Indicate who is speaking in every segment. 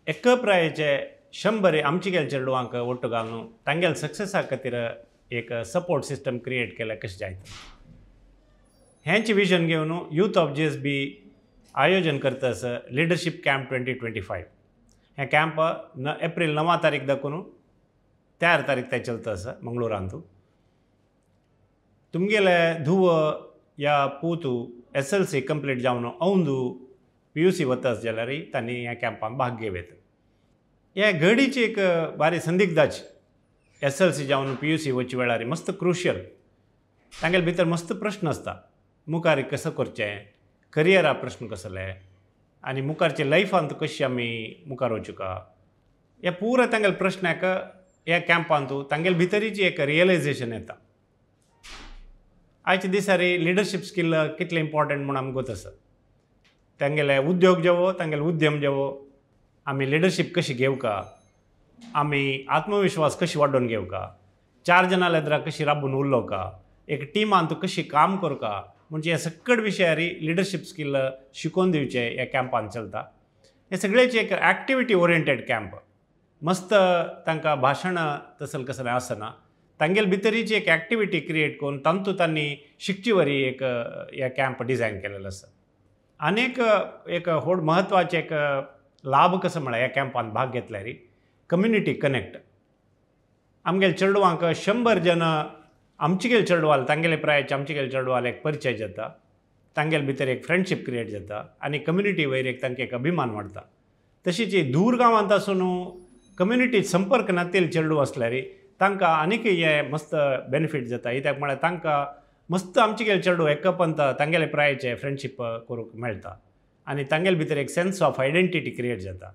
Speaker 1: एका प्रायेचे 100 आमचेगेल चेडवांक ಒಟ್ಟು घालून तांगेल सक्सेसा खातीर एक सपोर्ट सिस्टम क्रिएट केला कशें जायत हेंच विजन घेवन यूथ ऑफ JSB आयोजन करतास लीडरशिप कॅम्प 2025 हे कॅम्प एप्रिल 9 तारीख दाखून 3 तारीख ते चलतास मंगळूरांतू तुमगेले धुव या पूतू SLC कंप्लीट जावन अवंदू PUC वतास जाल्यार तांणी ह्या कॅम्पान भाग घेवेत ह्या घडीची एक बारी संदिग्धाची SLC जावन PUC वचे वेळार मस्त क्रुशियल तांगेले भितर मस्त प्रश्न आसता मुखार कसं करचें करियरा प्रश्न कसले आनी मुखारचे लायफांत कशी आमी मुखार वचूका हे पुरो तांगेले प्रश्नाक ह्या कॅम्पांतू तांगेले भितरीची एक रियलायजेशन येता आयच्या दिसार लिडरशीप स्किल कितले इम्पॉर्टंट म्हणून आमकां गोत आसा तांगेले उद्योग जेवो तांगेले उद्यम जेवो आमी लिडरशीप कशी घेवका आमी आत्मविश्वास कशी वाडोवन घेवका 4 जनां लेद्रा कशी राबून उरलोवका एक टिमांत कशी काम करका म्हणजे हे सगळे विशयार लिडरशीप स्किल शिकोवन दिवचे ह्या कॅम्पान चलता हे सगळेची एक एक्टिविटी ओरिएंटेड कॅम्प मस्त तांकां भाशण तसल कसलें आसना तांगेले भितरीची एक एक्टिविटी क्रिएट करून तांतू तांणी शिकची वरी एक ह्या कॅम्प डिझायन केलेलो आसा आनीक एक व्हड म्हत्वाचे एक लाभ कसो म्हळ्यार ह्या कॅम्पान भाग घेतल्यार कम्युनिटी कनेक्ट आमगेले चेडवांक 100 जन आमचेगेले चेडवाल तांगेले प्रायाचे आमचेगेले चेडवाल एक परिचय जाता तांगेले भितर एक फ्रेंडशीप क्रिएट जाता आनी कम्युनिटी वयर एक तांकां एक अभिमान वाडटा तशीच दूर गांवांत आसून कम्युनिटी संपर्क नातेले चेडूं आसल्यार तांकां आनीक हे मस्त बेनिफीट जाता कित्याक म्हळ्यार तांकां मस्त आमचेगेले चेडूं एकापंत तांगेले प्रायाचे फ्रेंडशीप करूंक मेळटा आनी तांगेले भितर एक सेन्स ऑफ आयडेंटिटी क्रिएट जाता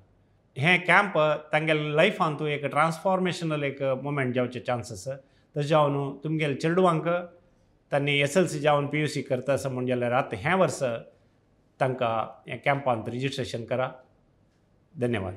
Speaker 1: हे कॅम्प तांगेले लायफांत एक ट्रान्सफॉर्मेशनल एक मोमेंट जावचे चान्स आसा तशें जावन तुमगेले चेडवांक तांणी SLC जावन PUC करता आसा म्हणजे जाल्यार आतां हें वर्स तांकां हे कॅम्पांत रिजिस्ट्रेशन करा धन्यवाद.